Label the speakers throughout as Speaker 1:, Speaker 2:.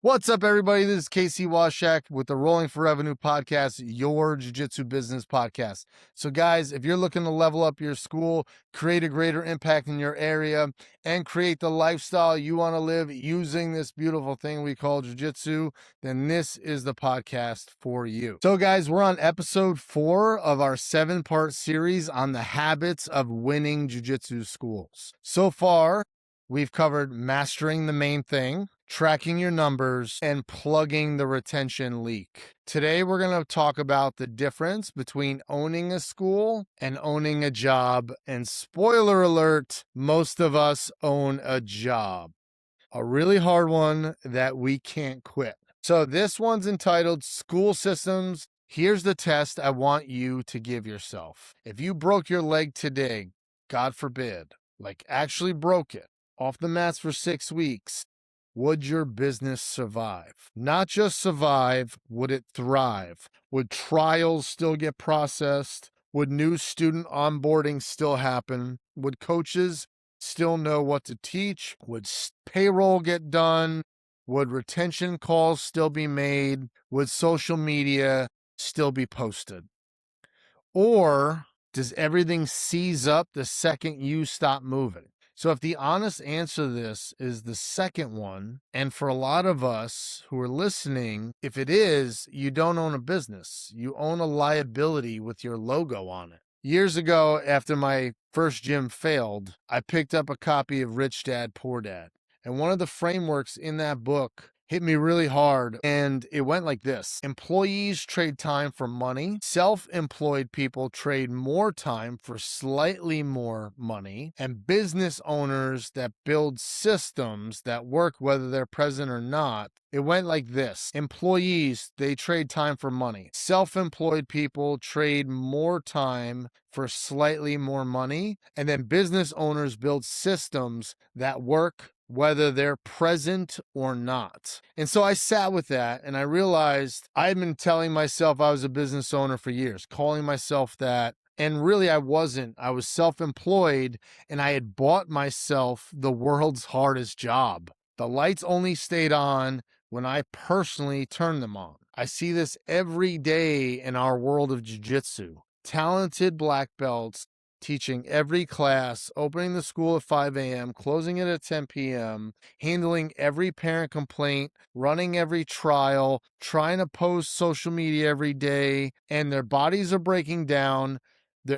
Speaker 1: What's up, everybody? This is Casey Washak with the Rolling for Revenue podcast, your Jiu Jitsu business podcast. So, guys, if you're looking to level up your school, create a greater impact in your area, and create the lifestyle you want to live using this beautiful thing we call Jiu Jitsu, then this is the podcast for you. So, guys, we're on episode 4 of our 7-part series on the habits of winning Jiu Jitsu schools. So far, we've covered mastering the main thing, tracking your numbers, and plugging the retention leak. Today, we're going to talk about the difference between owning a school and owning a job. And spoiler alert, most of us own a job, a really hard one that we can't quit. So this one's entitled School Systems. Here's the test I want you to give yourself. If you broke your leg today, God forbid, like actually broke it, off the mats for 6 weeks, would your business survive? Not just survive, would it thrive? Would trials still get processed? Would new student onboarding still happen? Would coaches still know what to teach? Would payroll get done? Would retention calls still be made? Would social media still be posted? Or does everything seize up the second you stop moving? So if the honest answer to this is the second one, and for a lot of us who are listening, if it is, you don't own a business. You own a liability with your logo on it. Years ago, after my first gym failed, I picked up a copy of Rich Dad, Poor Dad. And one of the frameworks in that book hit me really hard, and it went like this. Employees trade time for money. Self-employed people trade more time for slightly more money. And business owners that build systems that work whether they're present or not. It went like this. Employees, they trade time for money. Self-employed people trade more time for slightly more money. And then business owners build systems that work whether they're present or not. And so I sat with that and I realized I had been telling myself I was a business owner for years, calling myself that. And really I wasn't. I was self-employed and I had bought myself the world's hardest job. The lights only stayed on when I personally turned them on. I see this every day in our world of jiu-jitsu. Talented black belts teaching every class, opening the school at 5 a.m., closing it at 10 p.m., handling every parent complaint, running every trial, trying to post social media every day, and their bodies are breaking down.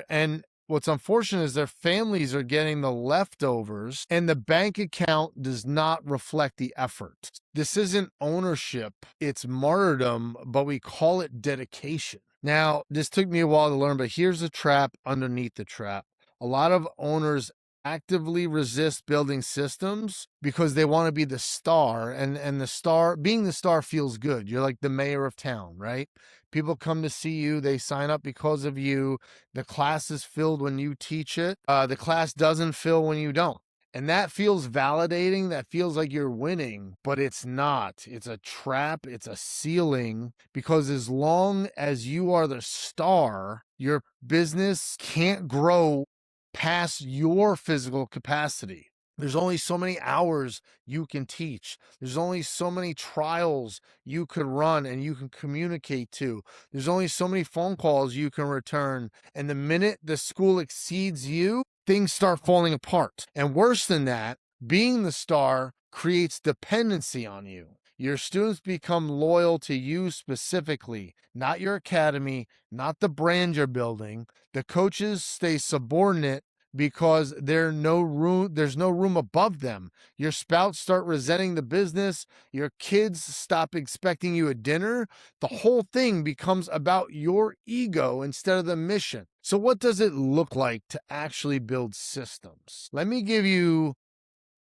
Speaker 1: And what's unfortunate is their families are getting the leftovers, and the bank account does not reflect the effort. This isn't ownership, it's martyrdom, but we call it dedication. Now, this took me a while to learn, but here's the trap underneath the trap. A lot of owners actively resist building systems because they want to be the star, and the star, being the star feels good. You're like the mayor of town, right? People come to see you, they sign up because of you. The class is filled when you teach it. The class doesn't fill when you don't. And that feels validating. That feels like you're winning, but it's not. It's a trap. It's a ceiling, because as long as you are the star, your business can't grow past your physical capacity. There's only so many hours you can teach. There's only so many trials you could run and you can communicate to. There's only so many phone calls you can return. And the minute the school exceeds you, things start falling apart. And worse than that, being the star creates dependency on you. Your students become loyal to you specifically, not your academy, not the brand you're building. The coaches stay subordinate because there's no room above them. Your spouts start resenting the business. Your kids stop expecting you at dinner. The whole thing becomes about your ego instead of the mission. So what does it look like to actually build systems? Let me give you,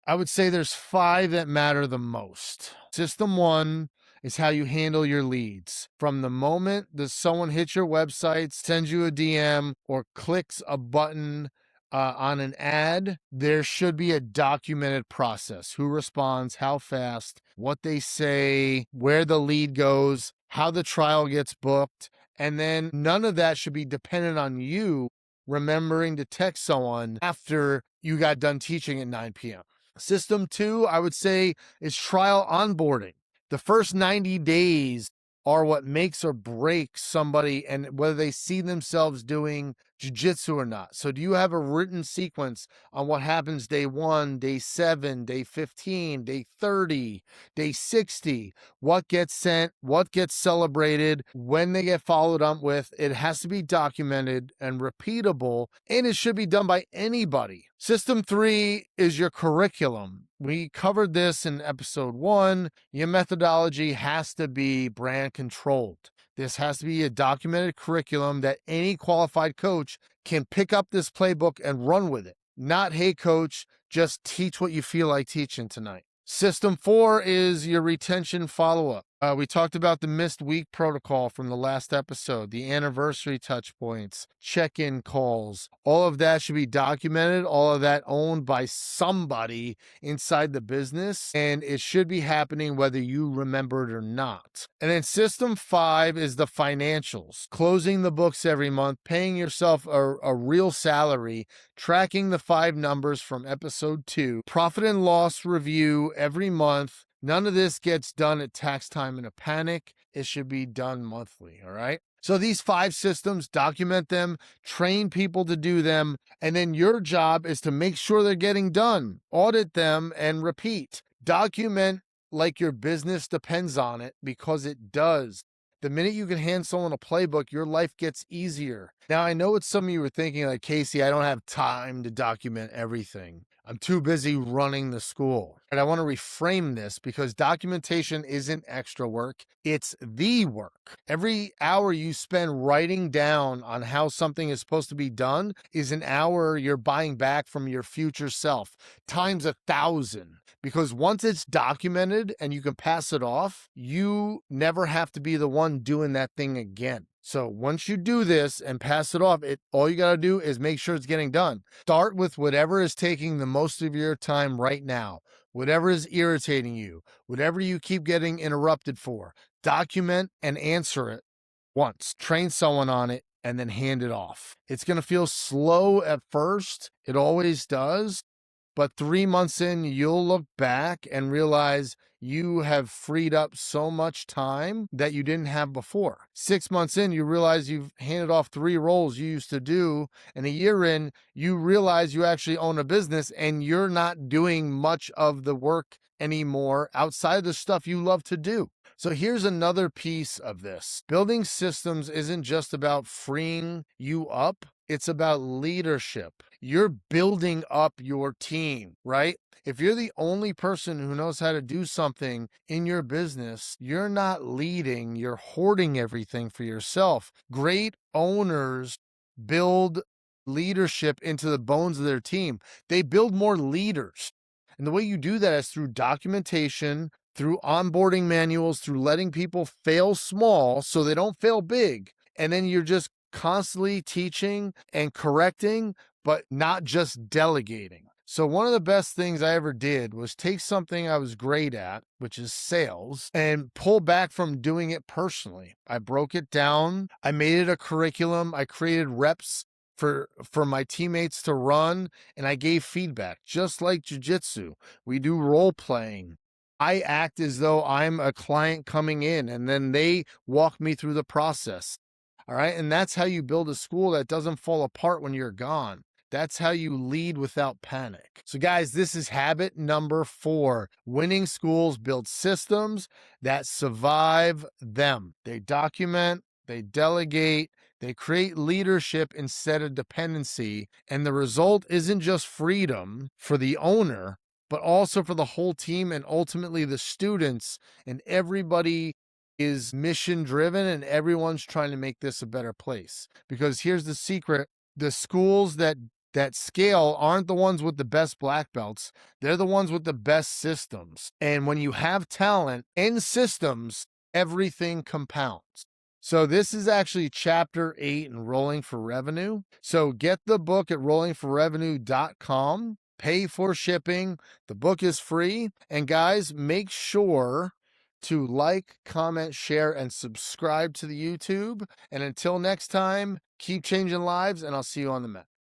Speaker 1: I would say there's 5 that matter the most. System 1 is how you handle your leads. From the moment that someone hits your website, sends you a DM, or clicks a button on an ad, there should be a documented process. Who responds, how fast, what they say, where the lead goes, how the trial gets booked. And then none of that should be dependent on you remembering to text someone after you got done teaching at 9 p.m. System 2, I would say, is trial onboarding. The first 90 days are what makes or breaks somebody and whether they see themselves doing jiu-jitsu or not. So do you have a written sequence on what happens day 1, day 7, day 15, day 30, day 60? What gets sent, what gets celebrated, when they get followed up with? It has to be documented and repeatable, and it should be done by anybody. System 3 is your curriculum. We covered this in episode 1. Your methodology has to be brand controlled. This has to be a documented curriculum that any qualified coach can pick up this playbook and run with it. Not, hey, coach, just teach what you feel like teaching tonight. System 4 is your retention follow-up. We talked about the missed week protocol from the last episode, the anniversary touch points, check-in calls. All of that should be documented, all of that owned by somebody inside the business, and it should be happening whether you remember it or not. And then system 5 is the financials, closing the books every month, paying yourself a real salary, tracking the 5 numbers from episode 2, profit and loss review every month. None of this gets done at tax time in a panic. It should be done monthly, all right? So these 5 systems, document them, train people to do them, and then your job is to make sure they're getting done. Audit them and repeat. Document like your business depends on it, because it does. The minute you can hand someone a playbook, your life gets easier. Now, I know what some of you were thinking, like, Casey, I don't have time to document everything. I'm too busy running the school. And I want to reframe this, because documentation isn't extra work. It's the work. Every hour you spend writing down on how something is supposed to be done is an hour you're buying back from your future self, times 1,000. Because once it's documented and you can pass it off, you never have to be the one doing that thing again. So once you do this and pass it off, all you got to do is make sure it's getting done. Start with whatever is taking the most of your time right now, whatever is irritating you, whatever you keep getting interrupted for. Document and answer it once. Train someone on it and then hand it off. It's going to feel slow at first. It always does. But 3 months in, you'll look back and realize you have freed up so much time that you didn't have before. 6 months in, you realize you've handed off 3 roles you used to do. And a year in, you realize you actually own a business and you're not doing much of the work anymore outside of the stuff you love to do. So here's another piece of this. Building systems isn't just about freeing you up. It's about leadership. You're building up your team, right? If you're the only person who knows how to do something in your business, you're not leading, you're hoarding everything for yourself. Great owners build leadership into the bones of their team. They build more leaders. And the way you do that is through documentation, through onboarding manuals, through letting people fail small so they don't fail big. And then you're just constantly teaching and correcting, but not just delegating. So one of the best things I ever did was take something I was great at, which is sales, and pull back from doing it personally. I broke it down. I made it a curriculum. I created reps for my teammates to run, and I gave feedback. Just like jiu-jitsu, we do role playing. I act as though I'm a client coming in, and then they walk me through the process. All right. And that's how you build a school that doesn't fall apart when you're gone. That's how you lead without panic. So guys, this is habit number 4. Winning schools build systems that survive them. They document, they delegate, they create leadership instead of dependency. And the result isn't just freedom for the owner, but also for the whole team and ultimately the students, and everybody is mission driven and everyone's trying to make this a better place. Because here's the secret. The schools that scale aren't the ones with the best black belts. They're the ones with the best systems. And when you have talent and systems, everything compounds. So this is actually chapter 8 in Rolling for Revenue. So get the book at rollingforrevenue.com. Pay for shipping. The book is free. And guys, make sure to like, comment, share, and subscribe to the YouTube. And until next time, keep changing lives, and I'll see you on the mat.